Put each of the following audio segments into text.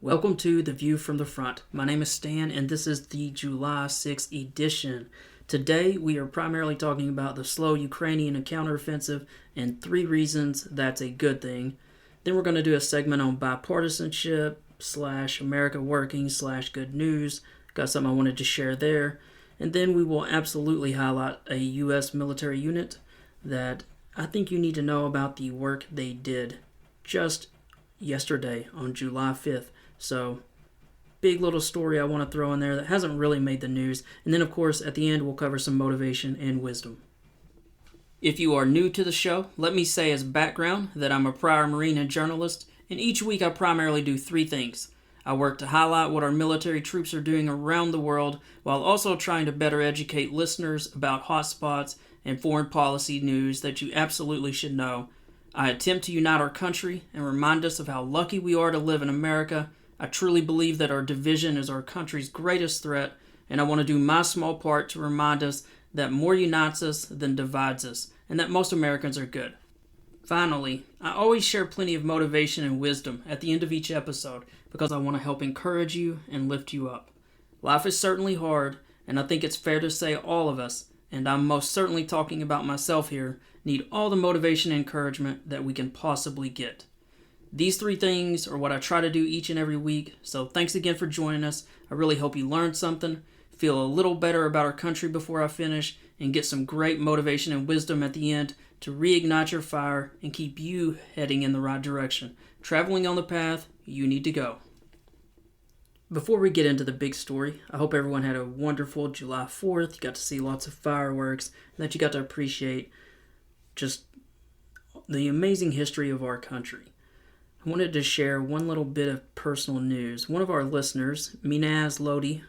Welcome to The View from the Front. My name is Stan, and this is the July 6th edition. Today, we are primarily talking about the slow Ukrainian counteroffensive and 3 reasons that's a good thing. Then we're going to do a segment on bipartisanship / America working / good news. Got something I wanted to share there. And then we will absolutely highlight a U.S. military unit that I think you need to know about the work they did just yesterday on July 5th. So, big little story I want to throw in there that hasn't really made the news. And then, of course, at the end, we'll cover some motivation and wisdom. If you are new to the show, let me say as background that I'm a prior Marine and journalist, and each week I primarily do 3 things. I work to highlight what our military troops are doing around the world, while also trying to better educate listeners about hotspots and foreign policy news that you absolutely should know. I attempt to unite our country and remind us of how lucky we are to live in America. I truly believe that our division is our country's greatest threat, and I want to do my small part to remind us that more unites us than divides us, and that most Americans are good. Finally, I always share plenty of motivation and wisdom at the end of each episode because I want to help encourage you and lift you up. Life is certainly hard, and I think it's fair to say all of us, and I'm most certainly talking about myself here, need all the motivation and encouragement that we can possibly get. These 3 things are what I try to do each and every week, so thanks again for joining us. I really hope you learned something, feel a little better about our country before I finish, and get some great motivation and wisdom at the end to reignite your fire and keep you heading in the right direction, traveling on the path you need to go. Before we get into the big story, I hope everyone had a wonderful July 4th. You got to see lots of fireworks, and that you got to appreciate just the amazing history of our country. I wanted to share one little bit of personal news. One of our listeners, Minaz Lodi,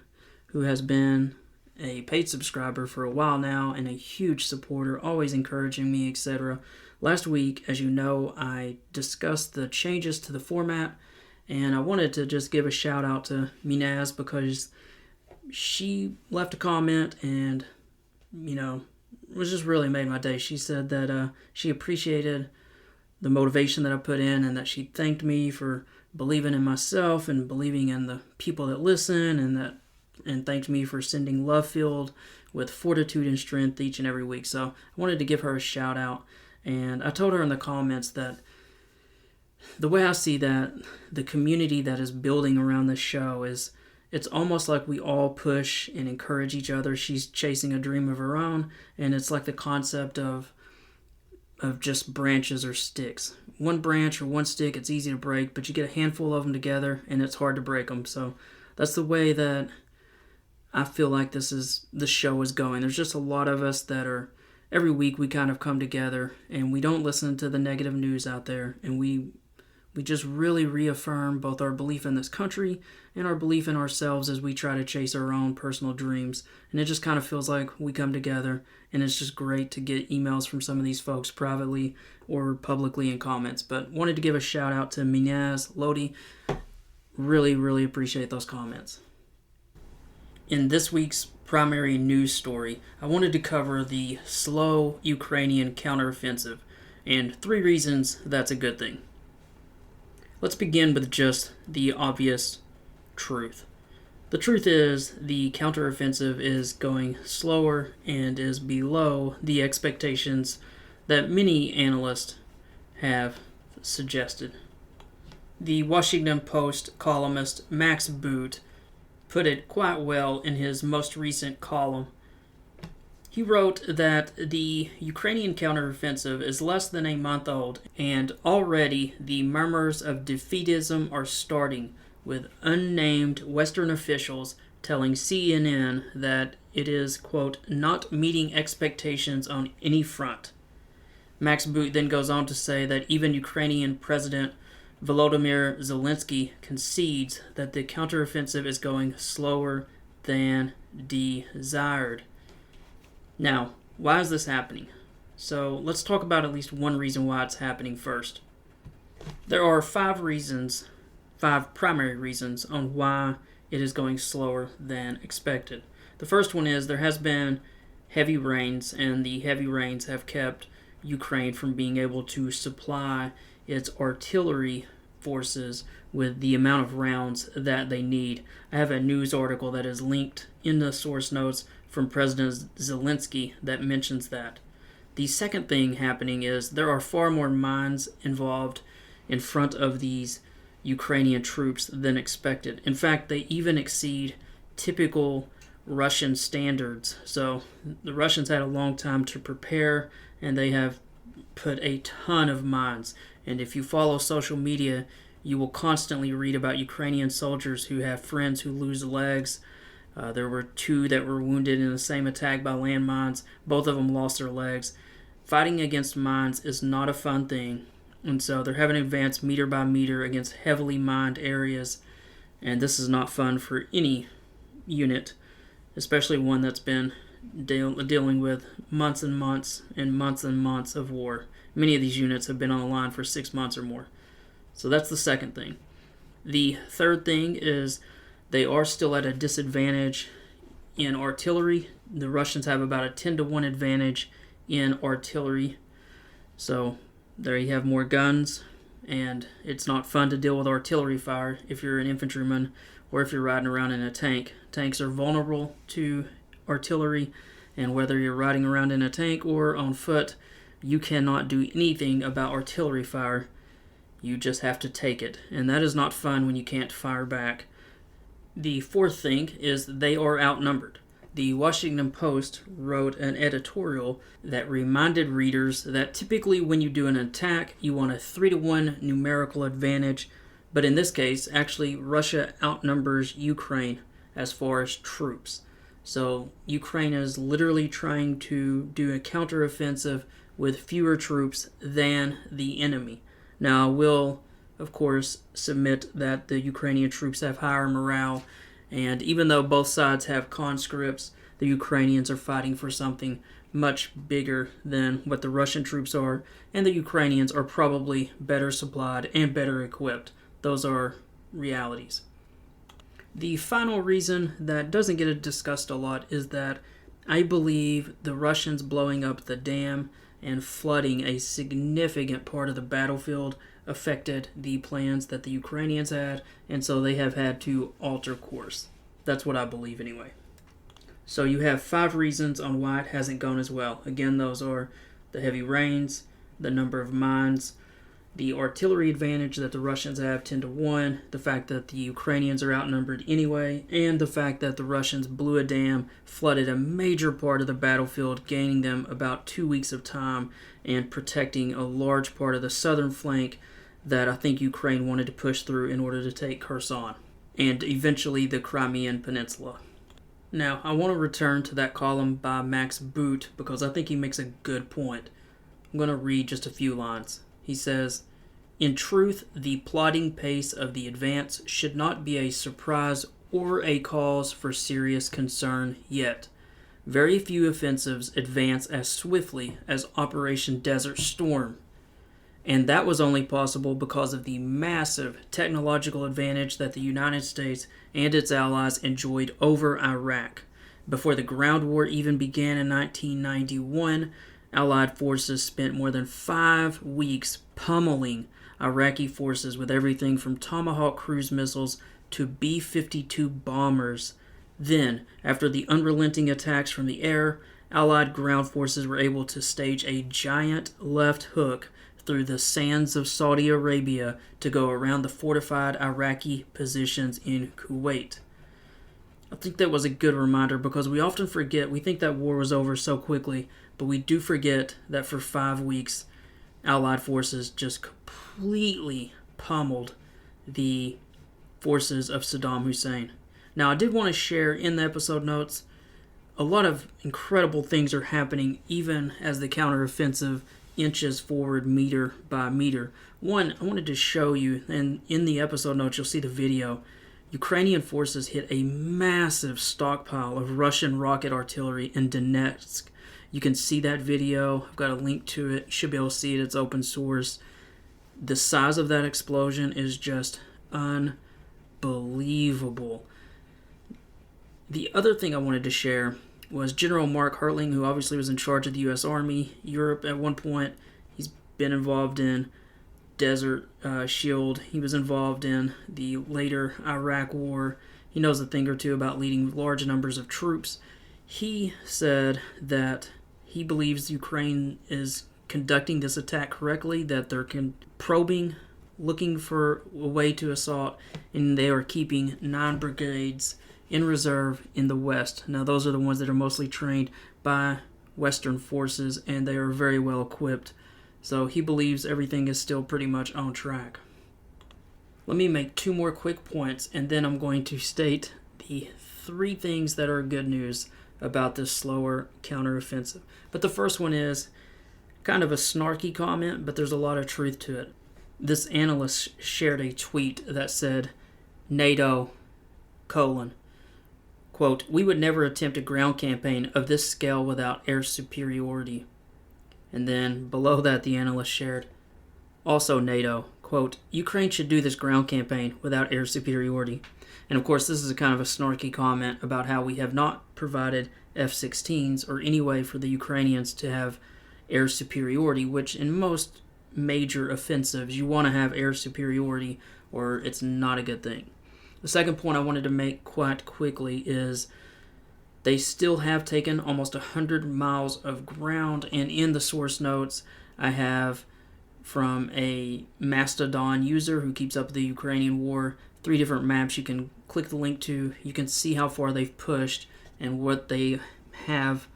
who has been a paid subscriber for a while now and a huge supporter, always encouraging me, etc. Last week, as you know, I discussed the changes to the format, and I wanted to just give a shout out to Minaz because she left a comment and, it was just really made my day. She said that she appreciated the motivation that I put in and that she thanked me for believing in myself and believing in the people that listen and thanked me for sending love filled with fortitude and strength each and every week. So I wanted to give her a shout out, and I told her in the comments that the way I see that the community that is building around this show is it's almost like we all push and encourage each other. She's chasing a dream of her own, and it's like the concept of just branches or sticks. One branch or one stick, it's easy to break, but you get a handful of them together, and it's hard to break them. So that's the way that I feel like the show is going. There's just a lot of us that are, every week we kind of come together, and we don't listen to the negative news out there, and we just really reaffirm both our belief in this country and our belief in ourselves as we try to chase our own personal dreams. And it just kind of feels like we come together, and it's just great to get emails from some of these folks privately or publicly in comments. But wanted to give a shout out to Minaz Lodi. Really, really appreciate those comments. In this week's primary news story, I wanted to cover the slow Ukrainian counteroffensive and 3 reasons that's a good thing. Let's begin with just the obvious truth. The truth is the counteroffensive is going slower and is below the expectations that many analysts have suggested. The Washington Post columnist Max Boot put it quite well in his most recent column. He wrote that the Ukrainian counteroffensive is less than a month old, and already the murmurs of defeatism are starting, with unnamed Western officials telling CNN that it is, quote, not meeting expectations on any front. Max Boot then goes on to say that even Ukrainian President Volodymyr Zelensky concedes that the counteroffensive is going slower than desired. Now, why is this happening? So let's talk about at least one reason why it's happening first. There are 5 primary reasons on why it is going slower than expected. The first one is there has been heavy rains, and the heavy rains have kept Ukraine from being able to supply its artillery forces with the amount of rounds that they need. I have a news article that is linked in the source notes from President Zelensky that mentions that. The second thing happening is there are far more mines involved in front of these Ukrainian troops than expected. In fact, they even exceed typical Russian standards. So the Russians had a long time to prepare, and they have put a ton of mines. And if you follow social media, you will constantly read about Ukrainian soldiers who have friends who lose legs. There were 2 that were wounded in the same attack by landmines. Both of them lost their legs. Fighting against mines is not a fun thing. And so they're having to advance meter by meter against heavily mined areas. And this is not fun for any unit, especially one that's been dealing with months and months and months and months of war. Many of these units have been on the line for 6 months or more. So that's the second thing. The third thing is they are still at a disadvantage in artillery. The Russians have about a 10-to-1 advantage in artillery. So there you have more guns, and it's not fun to deal with artillery fire if you're an infantryman or if you're riding around in a tank. Tanks are vulnerable to artillery, and whether you're riding around in a tank or on foot, you cannot do anything about artillery fire. You just have to take it, and that is not fun when you can't fire back. The fourth thing is they are outnumbered. The Washington Post wrote an editorial that reminded readers that typically when you do an attack, you want a 3-to-1 numerical advantage, but in this case, actually, Russia outnumbers Ukraine as far as troops. So Ukraine is literally trying to do a counteroffensive with fewer troops than the enemy. Now, I will, of course, submit that the Ukrainian troops have higher morale, and even though both sides have conscripts, the Ukrainians are fighting for something much bigger than what the Russian troops are, and the Ukrainians are probably better supplied and better equipped. Those are realities. The final reason that doesn't get discussed a lot is that I believe the Russians blowing up the dam and flooding a significant part of the battlefield affected the plans that the Ukrainians had, and so they have had to alter course. That's what I believe anyway. So you have 5 reasons on why it hasn't gone as well. Again, those are the heavy rains, the number of mines, the artillery advantage that the Russians have 10-to-1, the fact that the Ukrainians are outnumbered anyway, and the fact that the Russians blew a dam, flooded a major part of the battlefield, gaining them about 2 weeks of time and protecting a large part of the southern flank that I think Ukraine wanted to push through in order to take Kherson, and eventually the Crimean Peninsula. Now, I want to return to that column by Max Boot because I think he makes a good point. I'm going to read just a few lines. He says, "In truth, the plodding pace of the advance should not be a surprise or a cause for serious concern yet. Very few offensives advance as swiftly as Operation Desert Storm, and that was only possible because of the massive technological advantage that the United States and its allies enjoyed over Iraq. Before the ground war even began in 1991, Allied forces spent more than 5 weeks pummeling Iraqi forces with everything from Tomahawk cruise missiles to B-52 bombers. Then, after the unrelenting attacks from the air, Allied ground forces were able to stage a giant left hook through the sands of Saudi Arabia to go around the fortified Iraqi positions in Kuwait." I think that was a good reminder because we often forget, we think that war was over so quickly, but we do forget that for 5 weeks, Allied forces just completely pummeled the forces of Saddam Hussein. Now, I did want to share in the episode notes, a lot of incredible things are happening even as the counteroffensive inches forward meter by meter. One, I wanted to show you, and in the episode notes you'll see the video, Ukrainian forces hit a massive stockpile of Russian rocket artillery in Donetsk. You can see that video. I've got a link to it. You should be able to see it. It's open source. The size of that explosion is just unbelievable. The other thing I wanted to share was General Mark Hertling, who obviously was in charge of the U.S. Army, Europe at one point. He's been involved in Desert Shield. He was involved in the later Iraq War. He knows a thing or two about leading large numbers of troops. He said that he believes Ukraine is conducting this attack correctly, that they're probing, looking for a way to assault, and they are keeping 9 brigades in reserve in the west. Now, those are the ones that are mostly trained by Western forces, and they are very well equipped. So he believes everything is still pretty much on track. Let me make 2 more quick points, and then I'm going to state the 3 things that are good news about this slower counteroffensive. But the first one is kind of a snarky comment, but there's a lot of truth to it. This analyst shared a tweet that said, NATO, quote, "We would never attempt a ground campaign of this scale without air superiority." And then below that, the analyst shared, also NATO, quote, "Ukraine should do this ground campaign without air superiority." And of course, this is a kind of a snarky comment about how we have not provided F-16s or any way for the Ukrainians to have air superiority, which in most major offensives, you want to have air superiority or it's not a good thing. The second point I wanted to make quite quickly is they still have taken almost 100 miles of ground, and in the source notes I have from a Mastodon user who keeps up the Ukrainian war 3 different maps you can click the link to. You can see how far they've pushed and what they have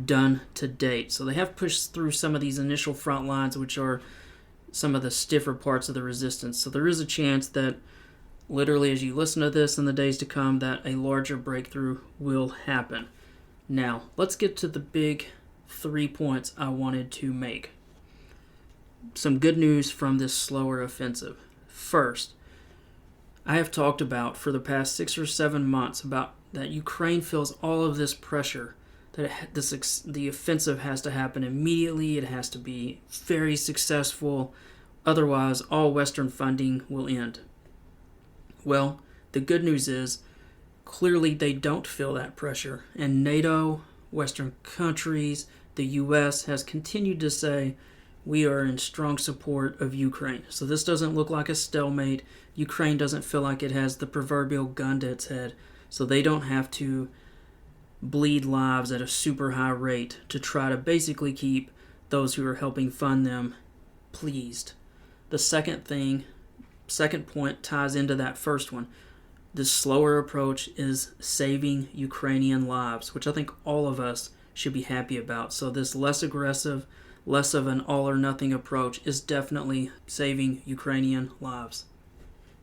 done to date. So they have pushed through some of these initial front lines, which are some of the stiffer parts of the resistance. So there is a chance that literally as you listen to this in the days to come that a larger breakthrough will happen. Now, let's get to the big 3 points I wanted to make. Some good news from this slower offensive. First, I have talked about for the past 6 or 7 months about that Ukraine feels all of this pressure, that the offensive has to happen immediately, it has to be very successful, otherwise all Western funding will end. Well, the good news is clearly they don't feel that pressure, and NATO, Western countries, the US has continued to say we are in strong support of Ukraine. So this doesn't look like a stalemate. Ukraine doesn't feel like it has the proverbial gun to its head, so they don't have to bleed lives at a super high rate to try to basically keep those who are helping fund them pleased. The second point ties into that first one. This slower approach is saving Ukrainian lives, which I think all of us should be happy about. So this less aggressive, less of an all-or-nothing approach is definitely saving Ukrainian lives.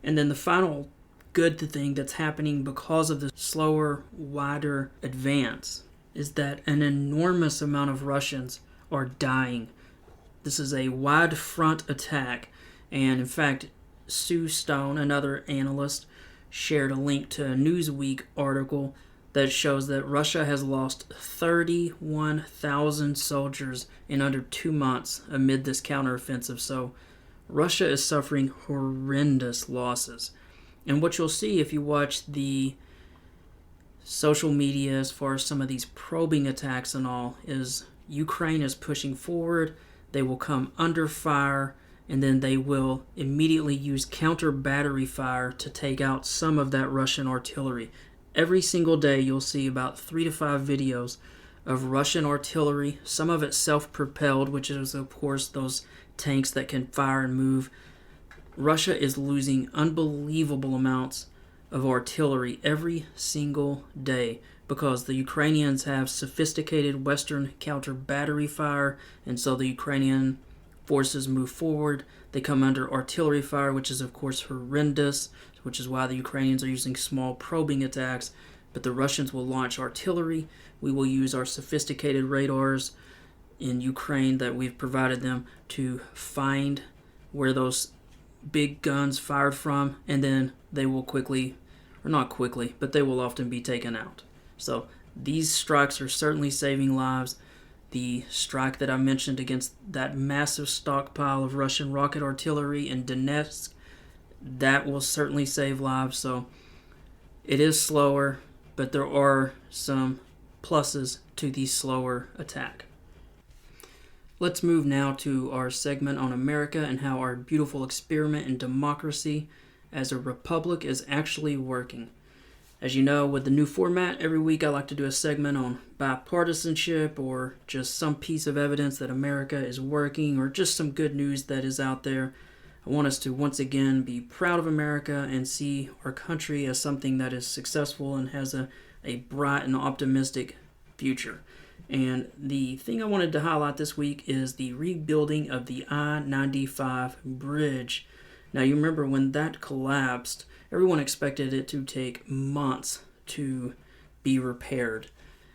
And then the final good thing that's happening because of the slower, wider advance is that an enormous amount of Russians are dying. This is a wide front attack, and in fact, Sue Stone, another analyst, shared a link to a Newsweek article that shows that Russia has lost 31,000 soldiers in under 2 months amid this counteroffensive. So Russia is suffering horrendous losses. And what you'll see if you watch the social media as far as some of these probing attacks and all is Ukraine is pushing forward, they will come under fire, and then they will immediately use counter battery fire to take out some of that Russian artillery. Every single day you'll see about 3 to 5 videos of Russian artillery, some of it self-propelled, which is of course those tanks that can fire and move. Russia is losing unbelievable amounts of artillery every single day because the Ukrainians have sophisticated Western counter battery fire, and so the Ukrainian forces move forward. They come under artillery fire, which is of course horrendous, which is why the Ukrainians are using small probing attacks, but the Russians will launch artillery. We will use our sophisticated radars in Ukraine that we've provided them to find where those big guns fired from, and then they will quickly, or not quickly, but they will often be taken out. So these strikes are certainly saving lives. The strike that I mentioned against that massive stockpile of Russian rocket artillery in Donetsk, that will certainly save lives. So it is slower, but there are some pluses to the slower attack. Let's move now to our segment on America and how our beautiful experiment in democracy as a republic is actually working. As you know, with the new format, every week I like to do a segment on bipartisanship or just some piece of evidence that America is working or just some good news that is out there. I want us to once again be proud of America and see our country as something that is successful and has a bright and optimistic future. And the thing I wanted to highlight this week is the rebuilding of the I-95 bridge. Now, you remember when that collapsed, everyone expected it to take months to be repaired.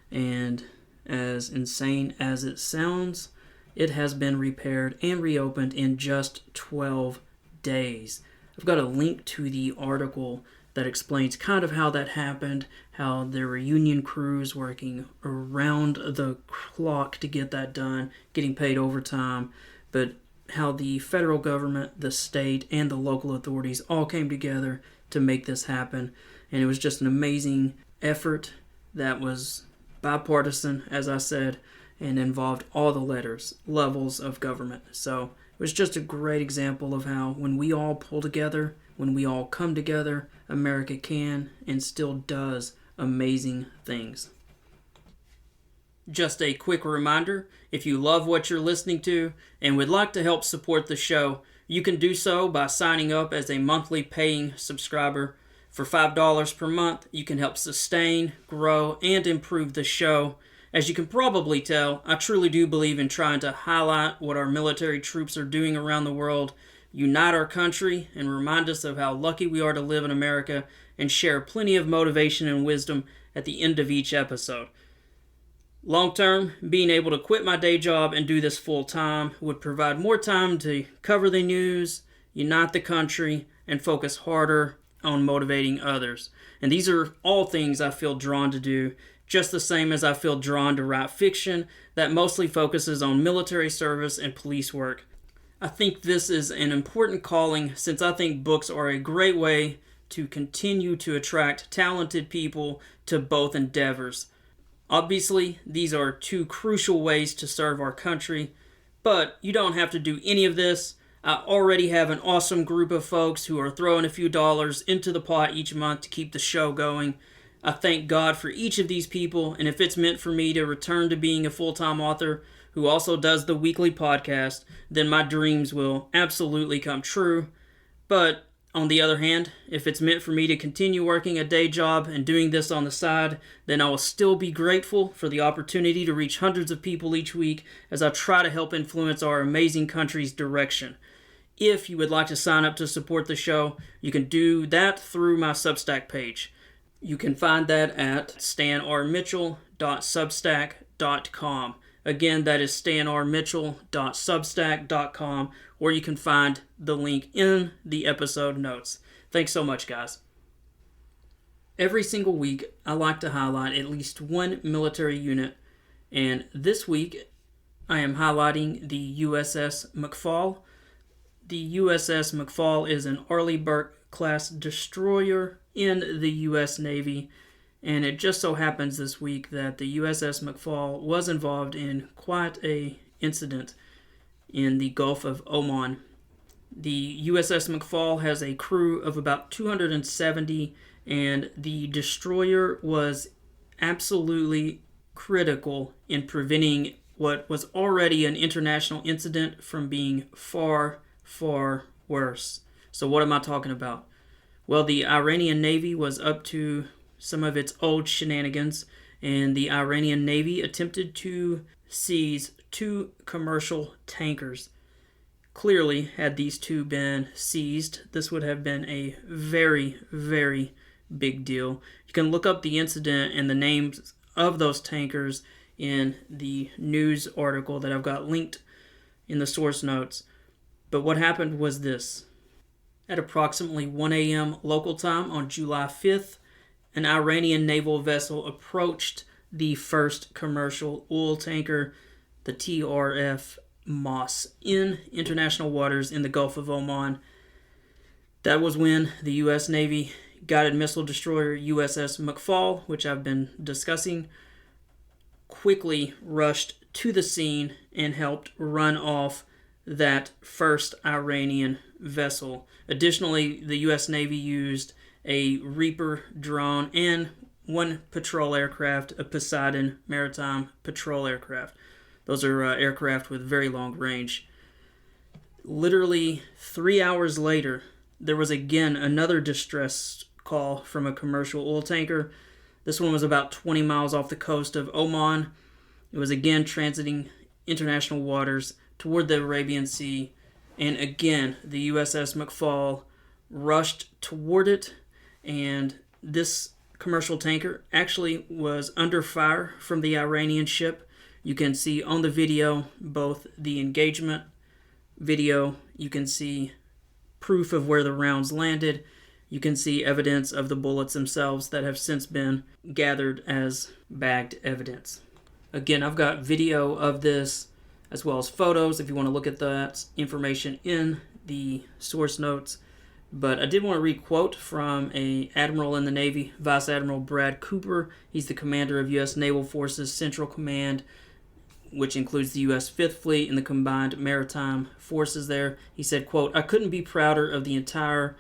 And as insane as it sounds, it has been repaired and reopened in just 12 days. I've got a link to the article that explains kind of how that happened, how there were union crews working around the clock to get that done, getting paid overtime, but how the federal government, the state, and the local authorities all came together to make this happen. And it was just an amazing effort that was bipartisan, as I said, and involved all the levels of government. So it was just a great example of how when we all pull together, when we all come together, America can and still does amazing things. Just a quick reminder, if you love what you're listening to and would like to help support the show, you can do so by signing up as a monthly paying subscriber. For $5 per month, you can help sustain, grow, and improve the show. As you can probably tell, I truly do believe in trying to highlight what our military troops are doing around the world, unite our country, and remind us of how lucky we are to live in America, and share plenty of motivation and wisdom at the end of each episode. Long term, being able to quit my day job and do this full time would provide more time to cover the news, unite the country, and focus harder on motivating others. And these are all things I feel drawn to do, just the same as I feel drawn to write fiction that mostly focuses on military service and police work. I think this is an important calling since I think books are a great way to continue to attract talented people to both endeavors. Obviously, these are two crucial ways to serve our country, but you don't have to do any of this. I already have an awesome group of folks who are throwing a few dollars into the pot each month to keep the show going. I thank God for each of these people, and if it's meant for me to return to being a full-time author who also does the weekly podcast, then my dreams will absolutely come true. But on the other hand, if it's meant for me to continue working a day job and doing this on the side, then I will still be grateful for the opportunity to reach hundreds of people each week as I try to help influence our amazing country's direction. If you would like to sign up to support the show, you can do that through my Substack page. You can find that at stanrmitchell.substack.com. Again, that is stanrmitchell.substack.com, or you can find the link in the episode notes. Thanks so much, guys. Every single week, I like to highlight at least one military unit, and this week, I am highlighting the USS McFall. The USS McFall is an Arleigh Burke-class destroyer in the U.S. Navy, and it just so happens this week that the USS McFall was involved in quite an incident in the Gulf of Oman. The USS McFall has a crew of about 270, and the destroyer was absolutely critical in preventing what was already an international incident from being far, far worse. So what am I talking about? Well, the Iranian Navy was up to some of its old shenanigans, and the Iranian Navy attempted to seize two commercial tankers. Clearly, had these two been seized, this would have been a very, very big deal. You can look up the incident and the names of those tankers in the news article that I've got linked in the source notes. But what happened was this. At approximately 1 a.m. local time on July 5th, an Iranian naval vessel approached the first commercial oil tanker, the TRF Moss, in international waters in the Gulf of Oman. That was when the U.S. Navy guided missile destroyer USS McFall, which I've been discussing, quickly rushed to the scene and helped run off that first Iranian vessel. Additionally, the U.S. Navy used a Reaper drone and one patrol aircraft, a Poseidon maritime patrol aircraft. Those are aircraft with very long range. Literally 3 hours later, there was again another distress call from a commercial oil tanker. This one was about 20 miles off the coast of Oman. It was again transiting international waters toward the Arabian Sea, and again the USS McFall rushed toward it, and this commercial tanker actually was under fire from the Iranian ship. You can see on the video both the engagement video, you can see proof of where the rounds landed, you can see evidence of the bullets themselves that have since been gathered as bagged evidence. Again, I've got video of this as well as photos if you want to look at that information in the source notes. But I did want to read a quote from an admiral in the Navy, Vice Admiral Brad Cooper. He's the commander of U.S. Naval Forces Central Command, which includes the U.S. Fifth Fleet and the combined maritime forces there. He said, quote, "I couldn't be prouder of the entire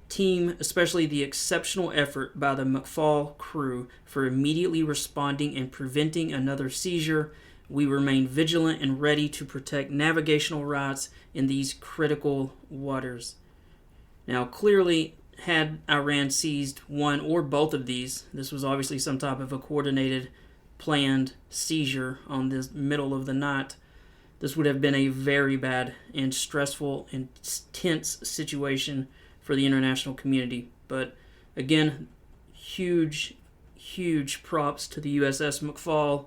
team, especially the exceptional effort by the McFall crew for immediately responding and preventing another seizure. We remain vigilant and ready to protect navigational rights in these critical waters." Now, clearly, had Iran seized one or both of these, this was obviously some type of a coordinated, planned seizure on this middle of the night. This would have been a very bad and stressful and tense situation for the international community. But again, huge props to the USS McFall,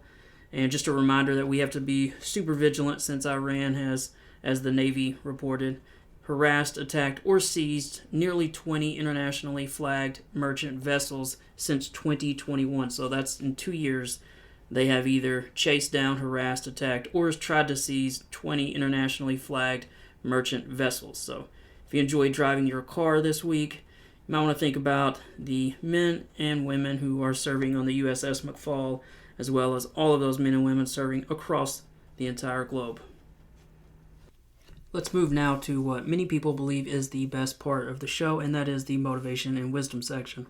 and just a reminder that we have to be super vigilant since Iran has, as the Navy reported, harassed, attacked, or seized nearly 20 internationally flagged merchant vessels since 2021. So that's in 2 years. They have either chased down, harassed, attacked, or tried to seize 20 internationally flagged merchant vessels. So if you enjoy driving your car this week, you might want to think about the men and women who are serving on the USS McFall, as well as all of those men and women serving across the entire globe. Let's move now to what many people believe is the best part of the show, and that is the motivation and wisdom section.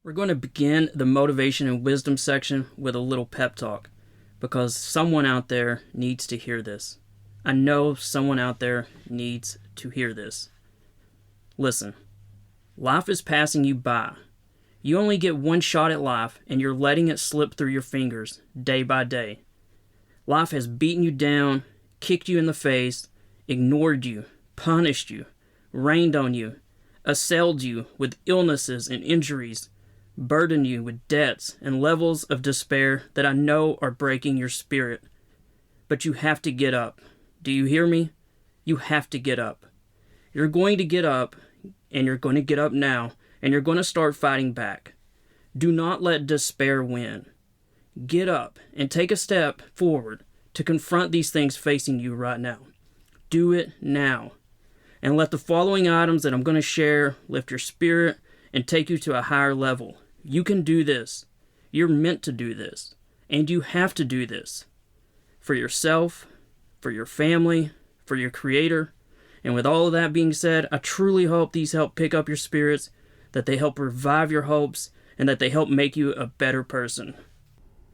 We're going to begin the motivation and wisdom section with a little pep talk, because someone out there needs to hear this. I know someone out there needs to hear this. Listen, life is passing you by. You only get one shot at life, and you're letting it slip through your fingers day by day. Life has beaten you down, kicked you in the face, ignored you, punished you, rained on you, assailed you with illnesses and injuries, burdened you with debts and levels of despair that I know are breaking your spirit. But you have to get up. Do you hear me? You have to get up. You're going to get up, and you're going to get up now, and you're going to start fighting back. Do not let despair win. Get up and take a step forward to confront these things facing you right now. Do it now. And let the following items that I'm going to share lift your spirit and take you to a higher level. You can do this. You're meant to do this. And you have to do this. For yourself, for your family, for your Creator. And with all of that being said, I truly hope these help pick up your spirits, that they help revive your hopes, and that they help make you a better person.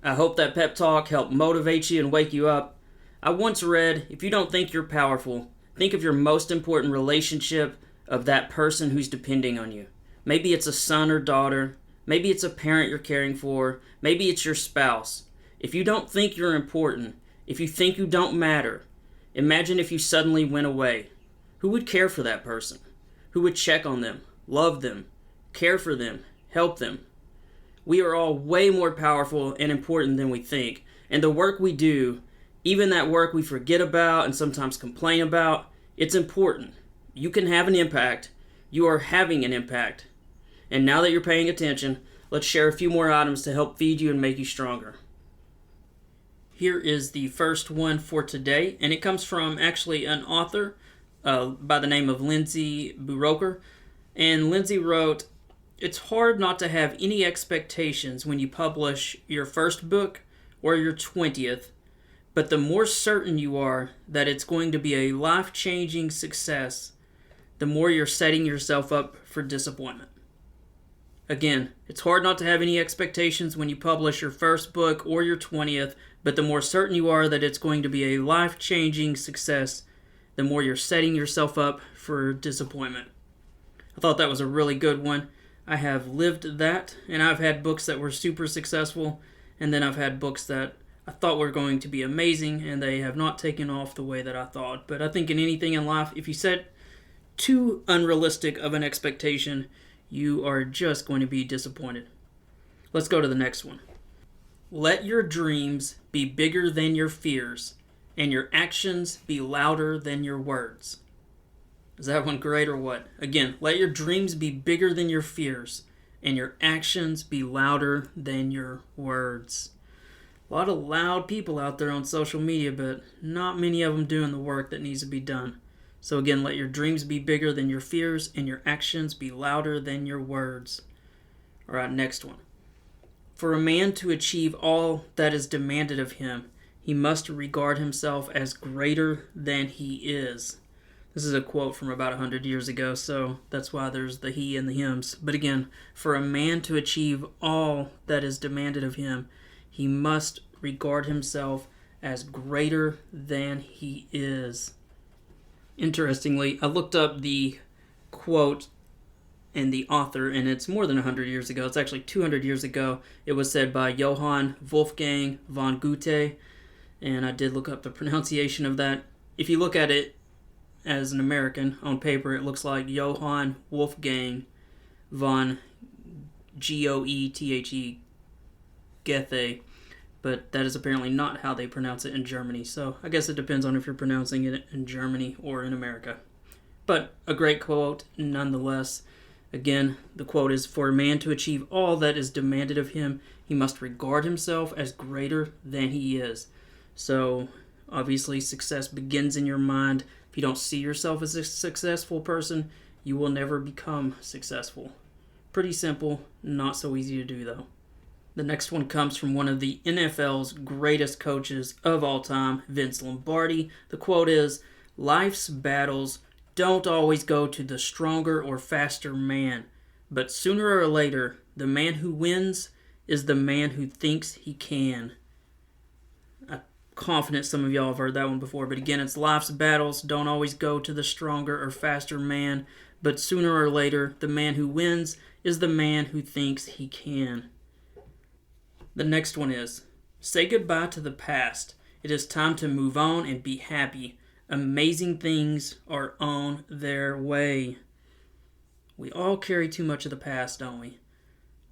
I hope that pep talk helped motivate you and wake you up. I once read, if you don't think you're powerful, think of your most important relationship of that person who's depending on you. Maybe it's a son or daughter. Maybe it's a parent you're caring for. Maybe it's your spouse. If you don't think you're important, if you think you don't matter, imagine if you suddenly went away. Who would care for that person? Who would check on them, love them, care for them, help them? We are all way more powerful and important than we think. And the work we do, even that work we forget about and sometimes complain about, it's important. You can have an impact. You are having an impact. And now that you're paying attention, let's share a few more items to help feed you and make you stronger. Here is the first one for today, and it comes from actually an author by the name of Lindsay Buroker. And Lindsay wrote, "It's hard not to have any expectations when you publish your first book or your 20th, But the more certain you are that it's going to be a life-changing success, the more you're setting yourself up for disappointment. Again, it's hard not to have any expectations when you publish your first book or your 20th, but the more certain you are that it's going to be a life-changing success, the more you're setting yourself up for disappointment. I thought that was a really good one. I have lived that, and I've had books that were super successful, and then I've had books that I thought were going to be amazing, and they have not taken off the way that I thought. But I think in anything in life, if you set too unrealistic of an expectation, you are just going to be disappointed. Let's go to the next one. Let your dreams be bigger than your fears, and your actions be louder than your words. Is that one great or what? Again, let your dreams be bigger than your fears, and your actions be louder than your words. A lot of loud people out there on social media, but not many of them doing the work that needs to be done. So again, let your dreams be bigger than your fears, and your actions be louder than your words. All right, next one. For a man to achieve all that is demanded of him, he must regard himself as greater than he is. This is a quote from about 100 years ago, so that's why there's the he and the hims. But again, for a man to achieve all that is demanded of him, he must regard himself as greater than he is. Interestingly, I looked up the quote and the author, and it's more than 100 years ago. It's actually 200 years ago. It was said by Johann Wolfgang von Goethe, and I did look up the pronunciation of that. If you look at it as an American on paper, it looks like Johann Wolfgang von Goethe, Goethe, but that is apparently not how they pronounce it in Germany. So I guess it depends on if you're pronouncing it in Germany or in America. But a great quote nonetheless. Again, the quote is, for a man to achieve all that is demanded of him, he must regard himself as greater than he is. So obviously success begins in your mind. If you don't see yourself as a successful person, you will never become successful. Pretty simple, not so easy to do though. The next one comes from one of the NFL's greatest coaches of all time, Vince Lombardi. The quote is, life's battles don't always go to the stronger or faster man, but sooner or later, the man who wins is the man who thinks he can. I'm confident some of y'all have heard that one before, but again, it's life's battles don't always go to the stronger or faster man, but sooner or later, the man who wins is the man who thinks he can. The next one is, say goodbye to the past. It is time to move on and be happy. Amazing things are on their way. We all carry too much of the past, don't we?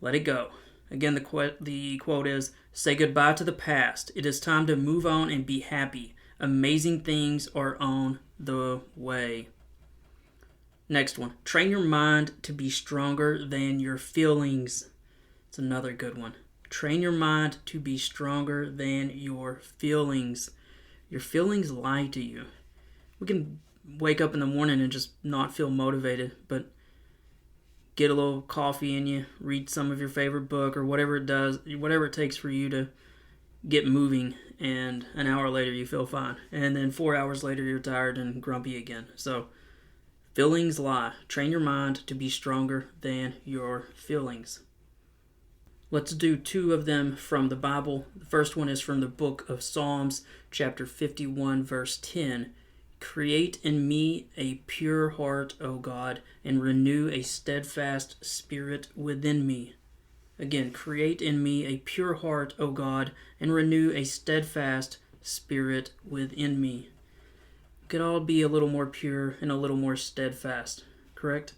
Let it go. Again, the quote is, say goodbye to the past. It is time to move on and be happy. Amazing things are on the way. Next one. Train your mind to be stronger than your feelings. It's another good one. Train your mind to be stronger than your feelings. Your feelings lie to you. We can wake up in the morning and just not feel motivated, but get a little coffee in you, read some of your favorite book or whatever it takes for you to get moving, and an hour later you feel fine. And then 4 hours later you're tired and grumpy again. So feelings lie. Train your mind to be stronger than your feelings. Let's do two of them from the Bible. The first one is from the book of Psalms, chapter 51, verse 10. Create in me a pure heart, O God, and renew a steadfast spirit within me. Again, create in me a pure heart, O God, and renew a steadfast spirit within me. We could all be a little more pure and a little more steadfast, correct?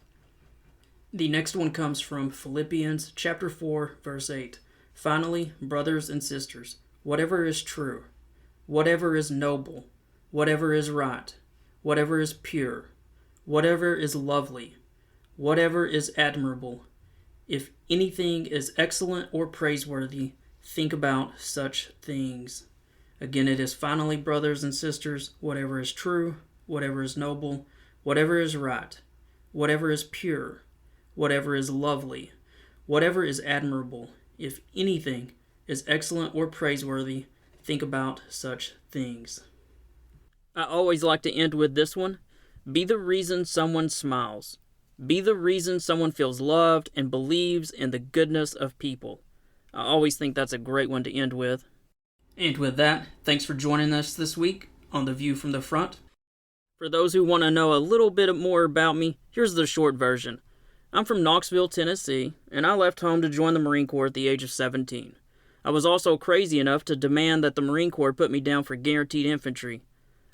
The next one comes from Philippians chapter 4, verse 8. Finally, brothers and sisters, whatever is true, whatever is noble, whatever is right, whatever is pure, whatever is lovely, whatever is admirable, if anything is excellent or praiseworthy, think about such things. Again, it is finally, brothers and sisters, whatever is true, whatever is noble, whatever is right, whatever is pure, whatever is lovely, whatever is admirable, if anything is excellent or praiseworthy, think about such things. I always like to end with this one. Be the reason someone smiles. Be the reason someone feels loved and believes in the goodness of people. I always think that's a great one to end with. And with that, thanks for joining us this week on The View from the Front. For those who want to know a little bit more about me, here's the short version. I'm from Knoxville, Tennessee, and I left home to join the Marine Corps at the age of 17. I was also crazy enough to demand that the Marine Corps put me down for guaranteed infantry.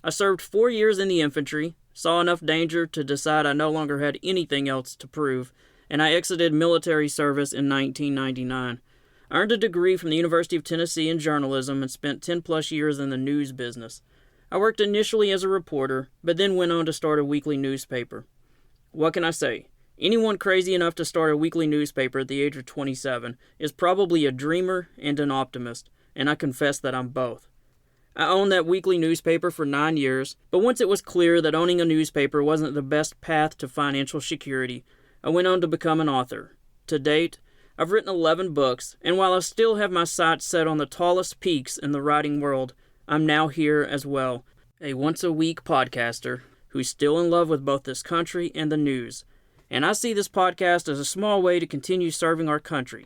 I served 4 years in the infantry, saw enough danger to decide I no longer had anything else to prove, and I exited military service in 1999. I earned a degree from the University of Tennessee in journalism and spent 10 plus years in the news business. I worked initially as a reporter, but then went on to start a weekly newspaper. What can I say? Anyone crazy enough to start a weekly newspaper at the age of 27 is probably a dreamer and an optimist, and I confess that I'm both. I owned that weekly newspaper for 9 years, but once it was clear that owning a newspaper wasn't the best path to financial security, I went on to become an author. To date, I've written 11 books, and while I still have my sights set on the tallest peaks in the writing world, I'm now here as well, a once-a-week podcaster who's still in love with both this country and the news. And I see this podcast as a small way to continue serving our country,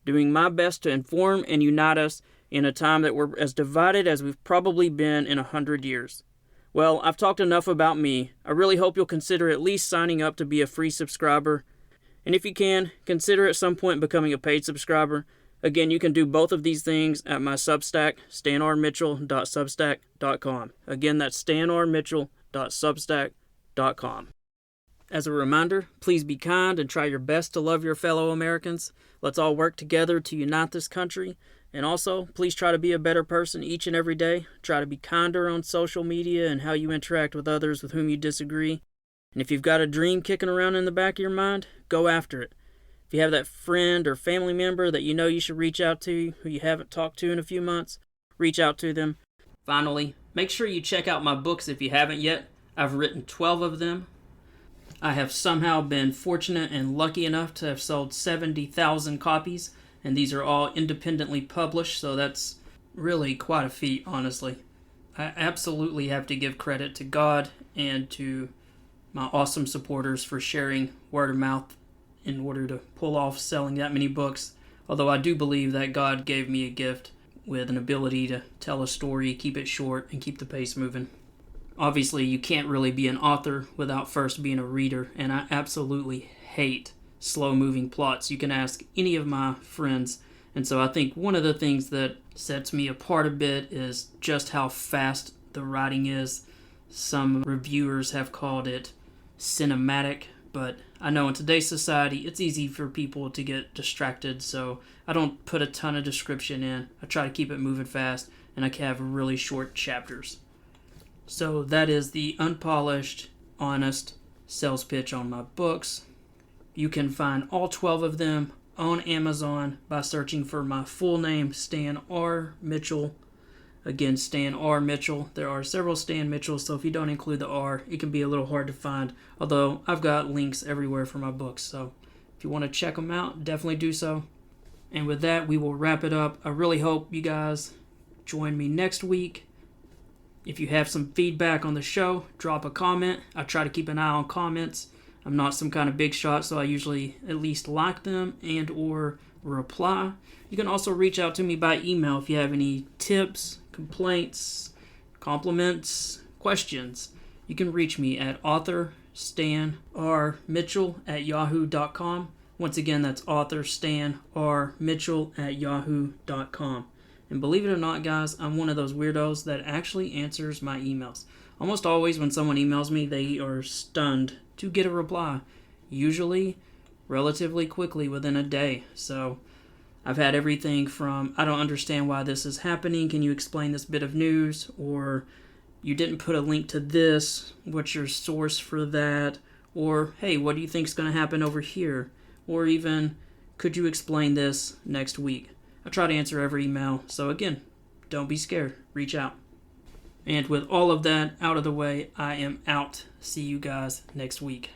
doing my best to inform and unite us in a time that we're as divided as we've probably been in 100 years. Well, I've talked enough about me. I really hope you'll consider at least signing up to be a free subscriber. And if you can, consider at some point becoming a paid subscriber. Again, you can do both of these things at my Substack, stanrmitchell.substack.com. Again, that's stanrmitchell.substack.com. As a reminder, please be kind and try your best to love your fellow Americans. Let's all work together to unite this country. And also, please try to be a better person each and every day. Try to be kinder on social media and how you interact with others with whom you disagree. And if you've got a dream kicking around in the back of your mind, go after it. If you have that friend or family member that you know you should reach out to, who you haven't talked to in a few months, reach out to them. Finally, make sure you check out my books if you haven't yet. I've written 12 of them. I have somehow been fortunate and lucky enough to have sold 70,000 copies, and these are all independently published, so that's really quite a feat, honestly. I absolutely have to give credit to God and to my awesome supporters for sharing word of mouth in order to pull off selling that many books, although I do believe that God gave me a gift with an ability to tell a story, keep it short, and keep the pace moving. Obviously, you can't really be an author without first being a reader, and I absolutely hate slow-moving plots. You can ask any of my friends, and so I think one of the things that sets me apart a bit is just how fast the writing is. Some reviewers have called it cinematic, but I know in today's society it's easy for people to get distracted, so I don't put a ton of description in. I try to keep it moving fast, and I can have really short chapters. So that is the unpolished, honest sales pitch on my books. You can find all 12 of them on Amazon by searching for my full name, Stan R. Mitchell. Again, Stan R. Mitchell. There are several Stan Mitchells, so if you don't include the R, it can be a little hard to find, although I've got links everywhere for my books, so if you want to check them out, definitely do so. And with that, we will wrap it up. I really hope you guys join me next week. If you have some feedback on the show, drop a comment. I try to keep an eye on comments. I'm not some kind of big shot, so I usually at least like them and or reply. You can also reach out to me by email if you have any tips, complaints, compliments, questions. You can reach me at authorstanrmitchell@yahoo.com. Once again, author stanrmitchell@yahoo.com. And believe it or not, guys, I'm one of those weirdos that actually answers my emails. Almost always when someone emails me, they are stunned to get a reply. Usually relatively quickly within a day. So I've had everything from, I don't understand why this is happening, can you explain this bit of news? Or, you didn't put a link to this, what's your source for that? Or, hey, what do you think is going to happen over here? Or even, could you explain this next week? I try to answer every email, so again, don't be scared, reach out. And with all of that out of the way, I am out. See you guys next week.